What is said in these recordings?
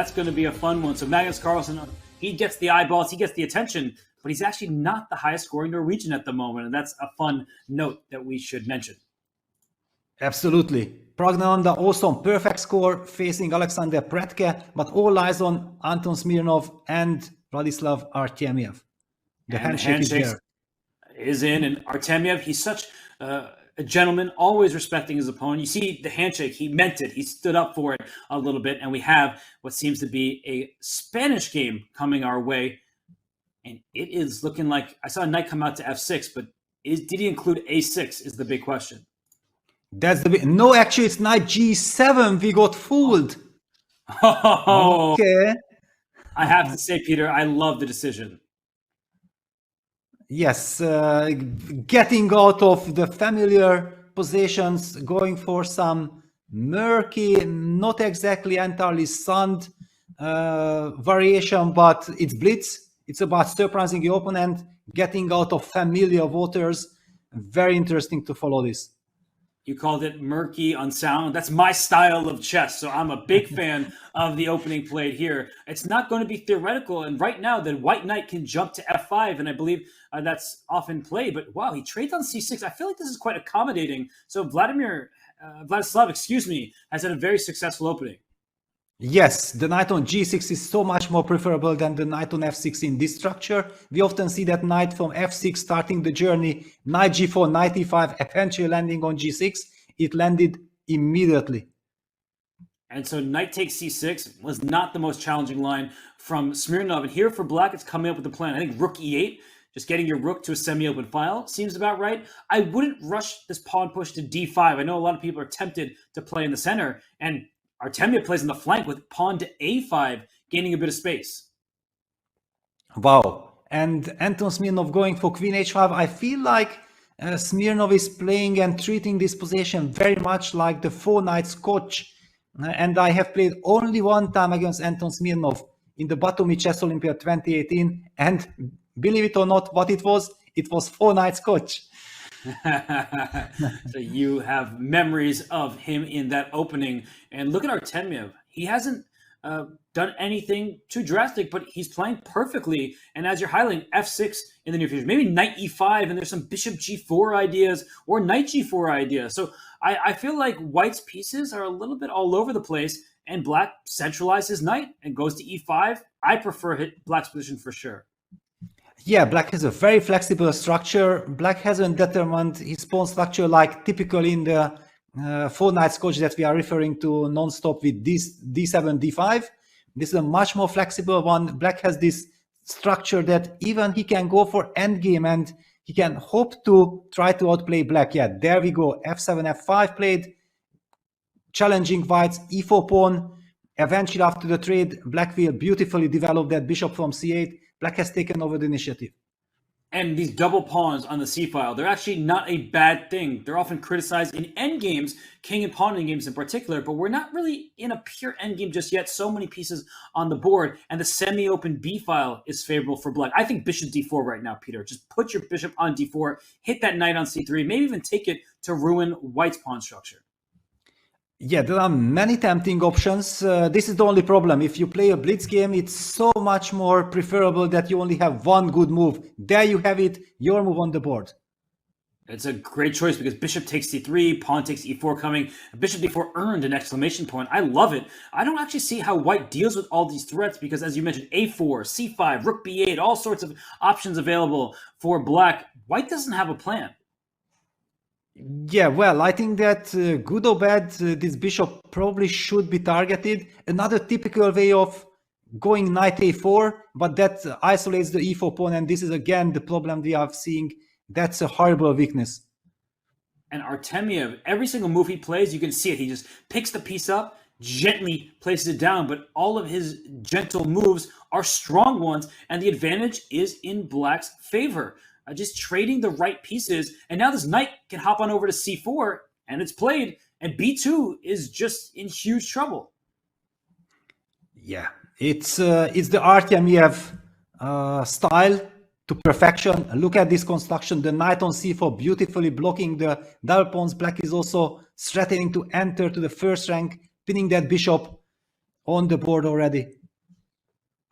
That's going to be a fun one. So Magnus Carlsen, he gets the eyeballs, he gets the attention, but he's actually not the highest scoring Norwegian at the moment. And that's a fun note that we should mention. Absolutely. Praggnanandhaa also on perfect score facing Alexander Pretke, but all eyes on Anton Smirnov and Vladislav Artemiev. The handshake is in, and Artemiev, he's such a gentleman, always respecting his opponent. You see the handshake, he meant it. He stood up for it a little bit, and we have what seems to be a Spanish game coming our way, and it is looking like, I saw a knight come out to f6, but did he include a6 is the big question. That's the big, no, actually it's knight g7, we got fooled. Oh, okay. I have to say, Peter, I love the decision. Yes, getting out of the familiar positions, going for some murky, not exactly entirely sound variation, but it's blitz. It's about surprising the opponent, getting out of familiar waters. Very interesting to follow this. You called it murky, unsound. That's my style of chess. So I'm a big fan of the opening played here. It's not going to be theoretical. And right now, the white knight can jump to f5. And I believe that's often played. But wow, he trades on c6. I feel like this is quite accommodating. So Vladislav, excuse me, has had a very successful opening. Yes, the knight on g6 is so much more preferable than the knight on f6 in this structure. We often see that knight from f6 starting the journey, knight g4, knight e5, eventually landing on g6. It landed immediately. And so knight takes c6 was not the most challenging line from Smirnov. And here for black, it's coming up with a plan. I think rook e8, just getting your rook to a semi-open file seems about right. I wouldn't rush this pawn push to d5. I know a lot of people are tempted to play in the center, and Artemiev plays in the flank with pawn to a5, gaining a bit of space. Wow. And Anton Smirnov going for queen h5. I feel like Smirnov is playing and treating this position very much like the four-knight Scotch. And I have played only one time against Anton Smirnov in the Batumi Chess Olympia 2018. And believe it or not, what it was four-knight Scotch. So you have memories of him in that opening. And look at Artemiev. He hasn't done anything too drastic, but he's playing perfectly. And as you're highlighting, f6 in the near future, maybe knight e5, and there's some bishop g4 ideas or knight g4 ideas. So I feel like white's pieces are a little bit all over the place, and black centralizes knight and goes to e5. I prefer black's position for sure. Yeah, black has a very flexible structure. Black hasn't determined his pawn structure like typically in the four-knight Scotch that we are referring to non-stop with this d7, d5. This is a much more flexible one. Black has this structure that even he can go for endgame and he can hope to try to outplay black. Yeah, there we go. f7, f5 played, challenging white's e4 pawn. Eventually, after the trade, black will beautifully develop that bishop from c8. Black has taken over the initiative. And these double pawns on the c-file, they're actually not a bad thing. They're often criticized in endgames, king and pawn endgames in particular, but we're not really in a pure endgame just yet. So many pieces on the board, and the semi-open b-file is favorable for black. I think bishop d4 right now, Peter. Just put your bishop on d4, hit that knight on c3, maybe even take it to ruin white's pawn structure. Yeah, there are many tempting options. This is the only problem. If you play a blitz game, it's so much more preferable that you only have one good move. There you have it, your move on the board. It's a great choice because bishop takes c3, pawn takes e4 coming. Bishop d4 earned an exclamation point. I love it. I don't actually see how white deals with all these threats because, as you mentioned, a4, c5, rook b8, all sorts of options available for black. White doesn't have a plan. Yeah, well, I think that good or bad, this bishop probably should be targeted. Another typical way of going knight a4, but that isolates the e4 pawn, and this is again the problem we are seeing. That's a horrible weakness. And Artemiev, every single move he plays, you can see it. He just picks the piece up, gently places it down, but all of his gentle moves are strong ones, and the advantage is in black's favor. Just trading the right pieces, and now this knight can hop on over to c4, and it's played, and b2 is just in huge trouble. Yeah, it's the Artemiev style to perfection. Look at this construction, the knight on c4 beautifully blocking the double pawns. Black is also threatening to enter to the first rank, pinning that bishop on the board already.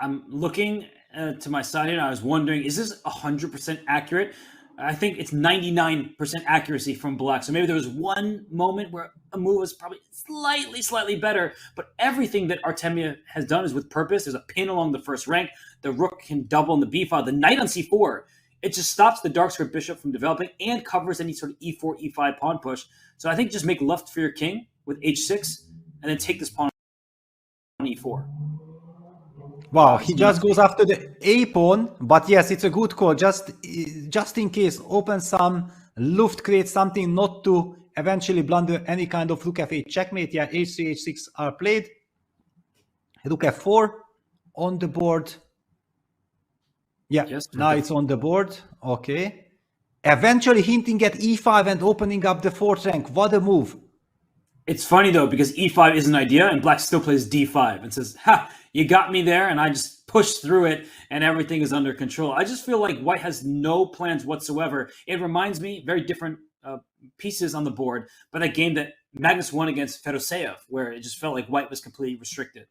I'm looking to my side here, and I was wondering, is this 100% accurate? I think it's 99% accuracy from black. So maybe there was one moment where a move was probably slightly better, but everything that Artemiev has done is with purpose. There's a pin along the first rank. The rook can double in the b file. The knight on c4, it just stops the dark square bishop from developing and covers any sort of e4, e5 pawn push. So I think just make left for your king with h6 and then take this pawn on e4. Wow, he just goes after the a pawn, but yes, it's a good call. Just in case, open some luft, create something not to eventually blunder any kind of rook f8 checkmate. Yeah, h3, h6 are played. Rook f4 on the board. Yeah, yes, now it's on the board. Okay. Eventually hinting at e5 and opening up the fourth rank. What a move. It's funny though, because e5 is an idea and black still plays d5 and says, ha, you got me there, and I just pushed through it and everything is under control. I just feel like white has no plans whatsoever. It reminds me, very different pieces on the board, but that game that Magnus won against Fedoseev, where it just felt like white was completely restricted.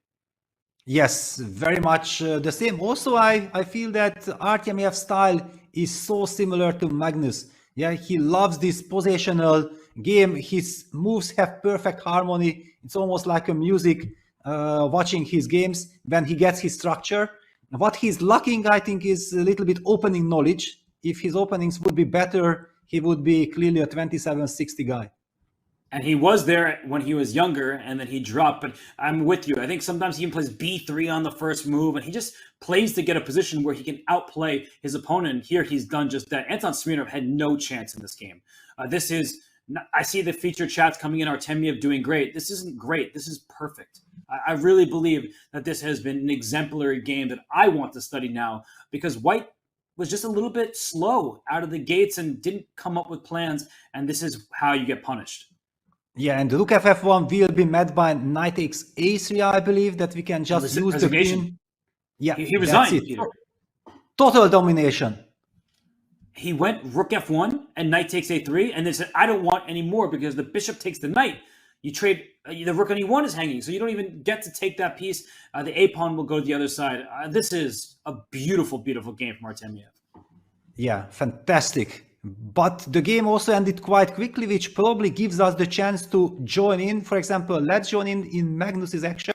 Yes, very much the same. Also, I feel that Artemiev's style is so similar to Magnus. Yeah, he loves this positional game. His moves have perfect harmony. It's almost like a music watching his games when he gets his structure. What he's lacking, I think, is a little bit opening knowledge. If his openings would be better, he would be clearly a 27-60 guy. And he was there when he was younger, and then he dropped. But I'm with you. I think sometimes he even plays b3 on the first move, and he just plays to get a position where he can outplay his opponent. Here he's done just that. Anton Smirnov had no chance in this game. I see the feature chats coming in, Artemiev doing great. This isn't great. This is perfect. I really believe that this has been an exemplary game that I want to study now, because white was just a little bit slow out of the gates and didn't come up with plans, and this is how you get punished. Yeah, and rook ff1 will be met by knight takes a3, I believe, that we can just lose the queen. Yeah, he resigned, Peter. Total domination. He went rook f1 and knight takes a3, and then said, I don't want any more because the bishop takes the knight. You trade, the rook on e1 is hanging, so you don't even get to take that piece. The a pawn will go to the other side. This is a beautiful, beautiful game from Artemiev. Yeah, fantastic. But the game also ended quite quickly, which probably gives us the chance to join in. For example, let's join in Magnus's action.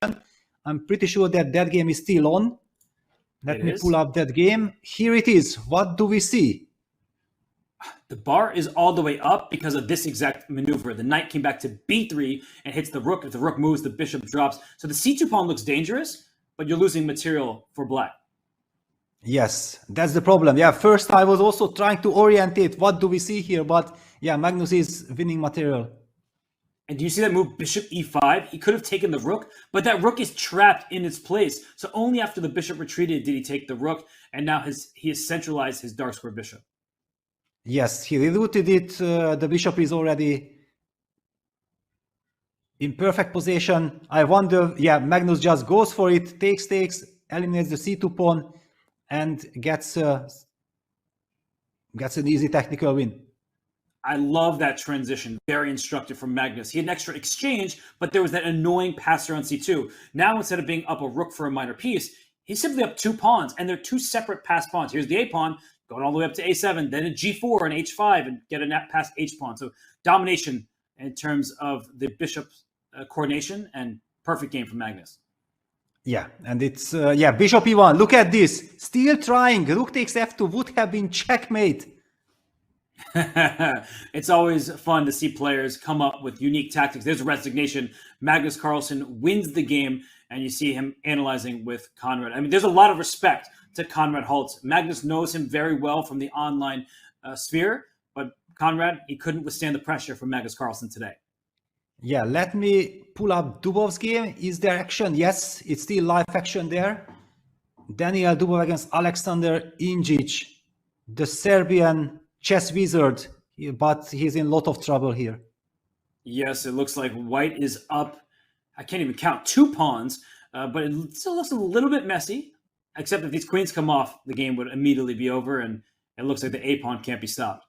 I'm pretty sure that that game is still on. Let me pull up that game. Here it is. What do we see? The bar is all the way up because of this exact maneuver. The knight came back to b3 and hits the rook. If the rook moves, the bishop drops. So the c2 pawn looks dangerous, but you're losing material for black. Yes, that's the problem. Yeah, first I was also trying to orientate what do we see here, but yeah, Magnus is winning material. And do you see that move, bishop e5? He could have taken the rook, but that rook is trapped in its place. So only after the bishop retreated did he take the rook, and now he has centralized his dark square bishop. Yes, he rerouted it. The bishop is already in perfect position. I wonder, yeah, Magnus just goes for it, takes, eliminates the c2 pawn, and gets an easy technical win. I love that transition. Very instructive from Magnus. He had an extra exchange, but there was that annoying passer on c2. Now, instead of being up a rook for a minor piece, he's simply up two pawns, and they're two separate pass pawns. Here's the a pawn, going all the way up to a7, then a g4 and h5, and get a nap past h pawn. So domination in terms of the bishop coordination, and perfect game from Magnus. Yeah, and it's, bishop e1. Look at this. Still trying. Rook takes f2 would have been checkmate. It's always fun to see players come up with unique tactics. There's a resignation. Magnus Carlsen wins the game, and you see him analyzing with Conrad. I mean, there's a lot of respect to Conrad Holtz. Magnus knows him very well from the online sphere, but Conrad, he couldn't withstand the pressure from Magnus Carlsen today. Yeah, let me pull up Dubov's game. Is there action? Yes, it's still live action there. Daniel Dubov against Alexander Injic, the Serbian chess wizard, but he's in a lot of trouble here. Yes, it looks like white is up. I can't even count 2 pawns, but it still looks a little bit messy, except if these queens come off, the game would immediately be over, and it looks like the a pawn can't be stopped.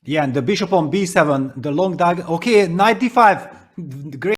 Yeah, and the bishop on b7, the long diagonal. Okay, knight d5. Great